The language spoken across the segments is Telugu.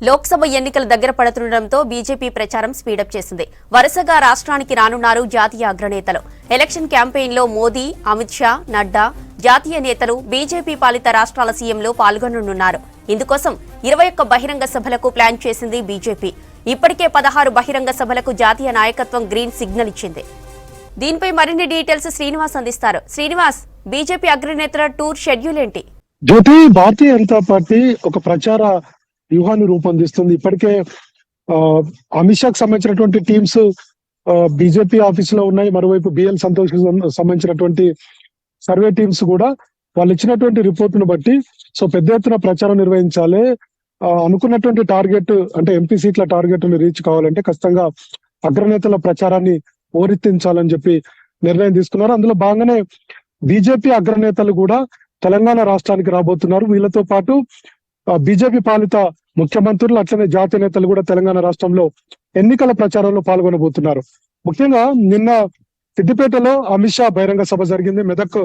లోక్సభ ఎన్నికలు దగ్గర పడుతుండటంతో బీజేపీ ప్రచారం స్పీడప్ చేసింది. వరుసగా రాష్ట్రానికి రానున్నారు జాతీయ అగ్రనేతలు. ఎలక్షన్ క్యాంపెయిన్లో మోదీ, అమిత్ షా, నడ్డా, జాతీయ నేతలు, బీజేపీ పాలిత రాష్ట్రాల సీఎంలు పాల్గొననున్నారు. ఇందుకోసం 21 బహిరంగ సభలకు ప్లాన్ చేసింది బీజేపీ. ఇప్పటికే 16 బహిరంగ సభలకు జాతీయ నాయకత్వం గ్రీన్ సిగ్నల్ ఇచ్చింది. దీనిపై మరిన్ని డీటెయిల్స్ శ్రీనివాస్ అందిస్తారు. శ్రీనివాస్, బీజేపీ అగ్రనేతల టూర్ షెడ్యూల్ ఏంటి? జ్యోతి, భారతీయ జనతా పార్టీ ఒక ప్రచార వ్యూహాన్ని రూపొందిస్తుంది. ఇప్పటికే అమిత్ షాకు సంబంధించినటువంటి టీమ్స్ బీజేపీ ఆఫీస్ లో ఉన్నాయి. మరోవైపు బిఎల్ సంతోష్ సంబంధించినటువంటి సర్వే టీమ్స్ కూడా వాళ్ళు ఇచ్చినటువంటి రిపోర్ట్ ను బట్టి పెద్ద ఎత్తున ప్రచారం నిర్వహించాలి. అనుకున్నటువంటి టార్గెట్ అంటే ఎంపీ సీట్ల టార్గెట్ ని రీచ్ కావాలంటే ఖచ్చితంగా అగ్రనేతల ప్రచారాన్ని ఓరెత్తించాలని చెప్పి నిర్ణయం తీసుకున్నారు. అందులో భాగంగానే బీజేపీ అగ్రనేతలు కూడా తెలంగాణ రాష్ట్రానికి రాబోతున్నారు. వీళ్ళతో పాటు బీజేపీ పాలిత ముఖ్యమంత్రులు అట్లనే జాతీయ నేతలు కూడా తెలంగాణ రాష్ట్రంలో ఎన్నికల ప్రచారంలో పాల్గొనబోతున్నారు. ముఖ్యంగా నిన్న సిద్దిపేటలో అమిత్ షా బహిరంగ సభ జరిగింది. మెదక్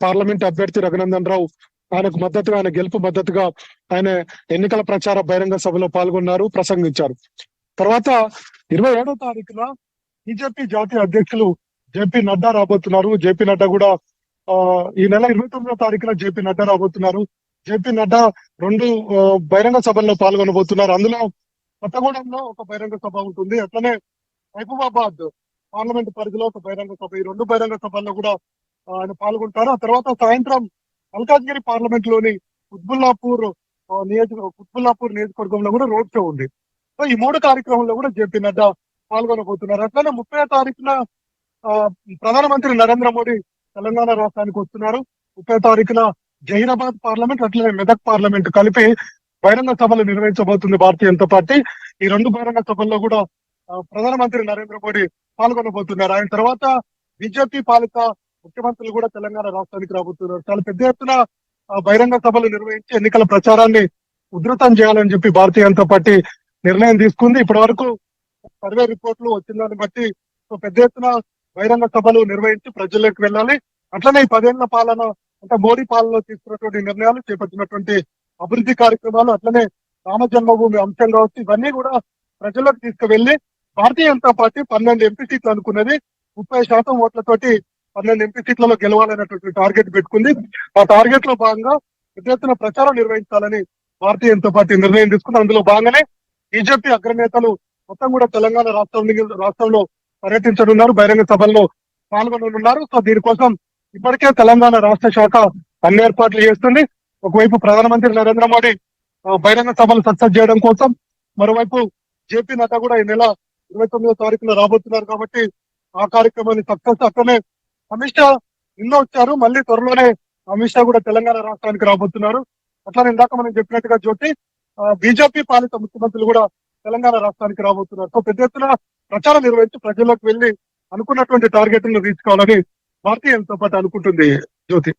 పార్లమెంట్ అభ్యర్థి రఘునందన్ రావు ఆయనకు మద్దతుగా, ఆయన గెలుపు మద్దతుగా ఆయన ఎన్నికల ప్రచార బహిరంగ సభలో పాల్గొన్నారు, ప్రసంగించారు. తర్వాత 27వ తారీఖున బీజేపీ జాతీయ అధ్యక్షులు జేపీ నడ్డా రాబోతున్నారు. జేపీ నడ్డా కూడా ఈ నెల 29వ తారీఖున జేపీ నడ్డా రాబోతున్నారు. జేపీ నడ్డా 2 బహిరంగ సభల్లో పాల్గొనబోతున్నారు. అందులో కొత్తగూడెంలో ఒక బహిరంగ సభ ఉంటుంది, అట్లనే మహబూబాబాద్ పార్లమెంట్ పరిధిలో ఒక బహిరంగ సభ. ఈ 2 బహిరంగ సభల్లో కూడా ఆయన పాల్గొంటారు. ఆ తర్వాత సాయంత్రం మల్కాజ్గిరి పార్లమెంట్ లోని కుత్బుల్లాపూర్ నియోజకవర్గంలో కూడా రోడ్ షో ఉంది. సో ఈ 3 కార్యక్రమంలో కూడా జేపీ నడ్డా పాల్గొనబోతున్నారు. అట్లనే 30వ తారీఖున ప్రధానమంత్రి నరేంద్ర మోడీ తెలంగాణ రాష్ట్రానికి వస్తున్నారు. 30వ తారీఖున జహీరాబాద్ పార్లమెంట్ అట్లనే మెదక్ పార్లమెంట్ కలిపి బహిరంగ సభలు నిర్వహించబోతుంది భారతీయ జనతా పార్టీ. ఈ 2 బహిరంగ సభల్లో కూడా ప్రధానమంత్రి నరేంద్ర మోడీ పాల్గొనబోతున్నారు. ఆయన తర్వాత బీజేపీ పాలిత ముఖ్యమంత్రులు కూడా తెలంగాణ రాష్ట్రానికి రాబోతున్నారు. చాలా పెద్ద ఎత్తున బహిరంగ సభలు నిర్వహించి ఎన్నికల ప్రచారాన్ని ఉధృతం చేయాలని చెప్పి భారతీయ జనతా పార్టీ నిర్ణయం తీసుకుంది. ఇప్పటి వరకు సర్వే రిపోర్ట్లు వచ్చిందాన్ని బట్టి పెద్ద ఎత్తున బహిరంగ సభలు నిర్వహించి ప్రజల్లోకి వెళ్ళాలి. అట్లనే ఈ 10 ఏళ్ల పాలన అంటే మోడీ పాలనలో తీసుకున్నటువంటి నిర్ణయాలు, చేపట్టినటువంటి అభివృద్ధి కార్యక్రమాలు, అట్లనే రామ జన్మభూమి అంశం కావచ్చు, ఇవన్నీ కూడా ప్రజల్లోకి తీసుకువెళ్లి భారతీయ జనతా పార్టీ 12 ఎంపీ సీట్లు అనుకున్నది 30% ఓట్లతోటి 12 ఎంపీ సీట్లలో గెలవాలనేటువంటి టార్గెట్ పెట్టుకుంది. ఆ టార్గెట్ లో భాగంగా పెద్ద ఎత్తున ప్రచారం నిర్వహించాలని భారతీయ జనతా పార్టీ నిర్ణయం తీసుకుంది. అందులో భాగంగానే బీజేపీ అగ్రనేతలు మొత్తం కూడా తెలంగాణ రాష్ట్రంలో పర్యటించనున్నారు, బహిరంగ సభల్లో పాల్గొననున్నారు. సో దీనికోసం ఇప్పటికే తెలంగాణ రాష్ట్ర శాఖ అన్ని ఏర్పాట్లు చేస్తుంది. ఒకవైపు ప్రధానమంత్రి నరేంద్ర మోడీ బహిరంగ సభలు సక్సెస్ చేయడం కోసం, మరోవైపు జేపీ నడ్డా కూడా ఈ నెల 29వ తారీఖున రాబోతున్నారు కాబట్టి ఆ కార్యక్రమాన్ని సక్సెస్. అట్లనే అమిత్ షా నిన్న వచ్చారు, మళ్ళీ త్వరలోనే అమిత్ షా కూడా తెలంగాణ రాష్ట్రానికి రాబోతున్నారు. అట్లనే ఇందాక మనం చెప్పినట్టుగా జ్యోతి, బీజేపీ పాలిత ముఖ్యమంత్రులు కూడా తెలంగాణ రాష్ట్రానికి రాబోతున్నారు. సో పెద్ద ఎత్తున ప్రచారం నిర్వహించి ప్రజల్లోకి వెళ్లి అనుకున్నటువంటి టార్గెట్ ను రీచ్ కావాలని భారతీయ జనతా పార్టీ అనుకుంటుంది జ్యోతి.